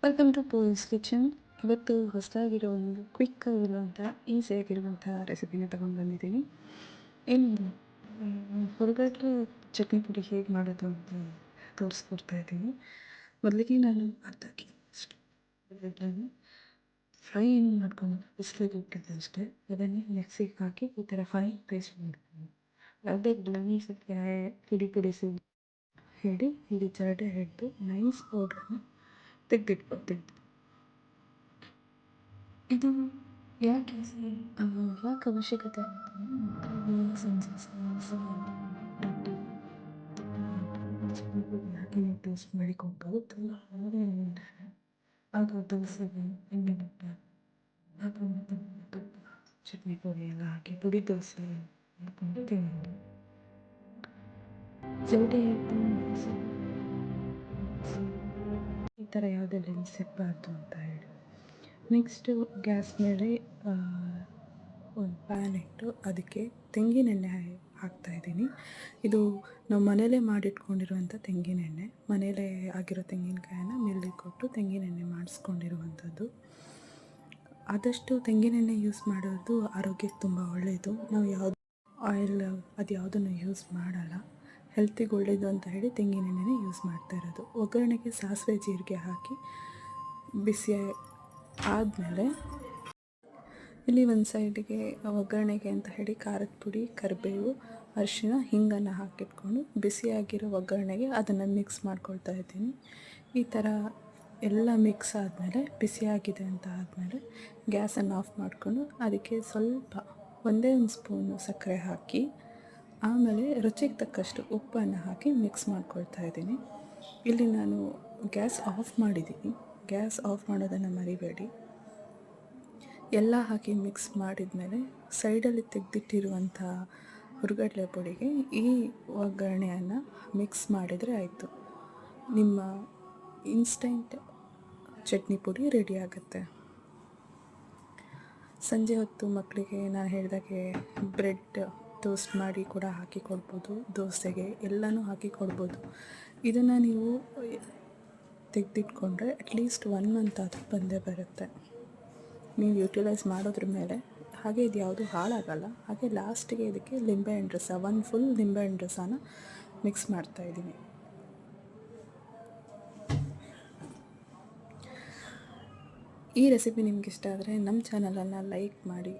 Welcome to pools kitchen. ಇವತ್ತು ಹೊಸದಾಗಿರೋ ಒಂದು quick ಆಗಿರುವಂಥ ಈಸಿಯಾಗಿರುವಂಥ ರೆಸಿಪಿನ ತಗೊಂಡು ಬಂದಿದ್ದೀನಿ. ಏನು ಹೊರಗಡೆ ಚಟ್ನಿ ಪುಡಿ ಹೇಗೆ ಮಾಡೋದು ಅಂತ ತೋರಿಸ್ಕೊಡ್ತಾ ಇದ್ದೀನಿ. ಮೊದಲಿಗೆ ನಾನು ಅರ್ಧ ಕೆಜಿಯಷ್ಟು ಹೊರಗಡೆನ ಫ್ರೈ ಮಾಡ್ಕೊಂಡು ಬಿಸಿಲಿಗೆ ಇಟ್ಟಿದ್ದೆ ಅಷ್ಟೇ. ಅದನ್ನೇ ಮಿಕ್ಸಿಗೆ ಹಾಕಿ ಈ ಥರ ಫೈನ್ ಪೇಸ್ಟ್ ಮಾಡ್ತೀನಿ. ಯಾವುದೇ ನೈಸಕ್ಕೆ ಪುಡಿ ಹೇಳಿ ಇಲ್ಲಿ ಜರಡೆ ಹಿಡಿದು ನೈಸ್ ಪೌಡ್ರನ್ನ ತೆಗೆದಿಟ್ಕೊತೀನಿ. ಇದು ಯಾಕೆ ಯಾಕೆ ಅವಶ್ಯಕತೆ ಹಾಕಿ ನೀವು ಟೇಸ್ಟ್ ಮಾಡಿಕೊಂಡು ತುಂಬ ಆಗ ದೋಸೆಗೆ ಎಣ್ಣೆ ಹಾಕೊಂಡು ಚಟ್ನಿ ಪುಡಿ ಎಲ್ಲ ಹಾಕಿ ಪುಡಿ ದೋಸೆ ಮಾಡ್ಕೊಂಡು ತಿನ್ನೋದು. ಜರಡಿ ಈ ಥರ ಯಾವುದೇ ಲೆನ್ಸ್ ಇರಬಾರ್ದು ಅಂತ ಹೇಳಿ ನೆಕ್ಸ್ಟು ಗ್ಯಾಸ್ ಮೇಲೆ ಒಂದು ಪ್ಯಾನ್ ಇಟ್ಟು ಅದಕ್ಕೆ ತೆಂಗಿನೆಣ್ಣೆ ಹಾಕ್ತಾಯಿದ್ದೀನಿ. ಇದು ನಾವು ಮನೇಲೇ ಮಾಡಿಟ್ಕೊಂಡಿರುವಂಥ ತೆಂಗಿನೆಣ್ಣೆ, ಮನೇಲೇ ಆಗಿರೋ ತೆಂಗಿನಕಾಯನ್ನು ಮಿಲ್ಲಿಗೆ ಕೊಟ್ಟು ತೆಂಗಿನೆಣ್ಣೆ ಮಾಡಿಸ್ಕೊಂಡಿರುವಂಥದ್ದು. ಆದಷ್ಟು ತೆಂಗಿನೆಣ್ಣೆ ಯೂಸ್ ಮಾಡೋದು ಆರೋಗ್ಯಕ್ಕೆ ತುಂಬ ಒಳ್ಳೆಯದು. ನಾವು ಯಾವುದು ಆಯಿಲ್ ಅದು ಯಾವುದನ್ನು ಯೂಸ್ ಮಾಡಲ್ಲ, ಹೆಲ್ತಿಗೆ ಒಳ್ಳೆಯದು ಅಂತ ಹೇಳಿ ತೆಂಗಿನೆಣ್ಣೆನೇ ಯೂಸ್ ಮಾಡ್ತಾ ಇರೋದು. ಒಗ್ಗರಣೆಗೆ ಸಾಸಿವೆ ಜೀರಿಗೆ ಹಾಕಿ ಬಿಸಿ ಆದಮೇಲೆ ಇಲ್ಲಿ ಒಂದು ಸೈಡಿಗೆ ಒಗ್ಗರಣೆಗೆ ಅಂತ ಹೇಳಿ ಖಾರದ ಪುಡಿ, ಕರಿಬೇವು, ಅರಿಶಿನ, ಹಿಂಗನ್ನು ಹಾಕಿಟ್ಕೊಂಡು ಬಿಸಿಯಾಗಿರೋ ಒಗ್ಗರಣೆಗೆ ಅದನ್ನು ಮಿಕ್ಸ್ ಮಾಡ್ಕೊಳ್ತಾ ಇದ್ದೀನಿ. ಈ ಥರ ಎಲ್ಲ ಮಿಕ್ಸ್ ಆದಮೇಲೆ ಬಿಸಿಯಾಗಿದೆ ಅಂತ ಆದಮೇಲೆ ಗ್ಯಾಸನ್ನು ಆಫ್ ಮಾಡಿಕೊಂಡು ಅದಕ್ಕೆ ಸ್ವಲ್ಪ ಒಂದೇ ಒಂದು ಸ್ಪೂನು ಸಕ್ಕರೆ ಹಾಕಿ ಆಮೇಲೆ ರುಚಿಗೆ ತಕ್ಕಷ್ಟು ಉಪ್ಪನ್ನು ಹಾಕಿ ಮಿಕ್ಸ್ ಮಾಡ್ಕೊಳ್ತಾ ಇದ್ದೀನಿ. ಇಲ್ಲಿ ನಾನು ಗ್ಯಾಸ್ ಆಫ್ ಮಾಡಿದ್ದೀನಿ. ಗ್ಯಾಸ್ ಆಫ್ ಮಾಡೋದನ್ನು ಮರಿಬೇಡಿ. ಎಲ್ಲ ಹಾಕಿ ಮಿಕ್ಸ್ ಮಾಡಿದ ಮೇಲೆ ಸೈಡಲ್ಲಿ ತೆಗೆದಿಟ್ಟಿರುವಂಥ ಹುರ್ಗಡ್ಲೆ ಪುಡಿಗೆ ಈ ಒಗ್ಗರಣೆಯನ್ನು ಮಿಕ್ಸ್ ಮಾಡಿದರೆ ಆಯಿತು. ನಿಮ್ಮ ಇನ್ಸ್ಟೆಂಟ್ ಚಟ್ನಿ ಪುಡಿ ರೆಡಿ ಆಗುತ್ತೆ. ಸಂಜೆ ಹೊತ್ತು ಮಕ್ಕಳಿಗೆ ನಾನು ಹೇಳಿದಾಗೆ ಬ್ರೆಡ್ ಟೋಸ್ಟ್ ಮಾಡಿ ಕೂಡ ಹಾಕಿ ಕೊಡ್ಬೋದು, ದೋಸೆಗೆ ಎಲ್ಲನೂ ಹಾಕಿ ಕೊಡ್ಬೋದು. ಇದನ್ನು ನೀವು ತೆಗೆದಿಟ್ಕೊಂಡ್ರೆ ಅಟ್ಲೀಸ್ಟ್ 1 ಮಂತ್ ಆದರೂ ಬಂದೇ ಬರುತ್ತೆ. ನೀವು ಯೂಟಿಲೈಸ್ ಮಾಡೋದ್ರ ಮೇಲೆ. ಹಾಗೆ ಇದು ಯಾವುದು ಹಾಳಾಗಲ್ಲ. ಹಾಗೆ ಲಾಸ್ಟಿಗೆ ಇದಕ್ಕೆ ಲಿಂಬೆಹಣ್ಣು ರಸ, 1 ಫುಲ್ ಲಿಂಬೆಹಣ್ಣು ರಸನ ಮಿಕ್ಸ್ ಮಾಡ್ತಾಯಿದ್ದೀನಿ. ಈ ರೆಸಿಪಿ ನಿಮ್ಗೆ ಇಷ್ಟ ಆದರೆ ನಮ್ಮ ಚಾನಲನ್ನು ಲೈಕ್ ಮಾಡಿ,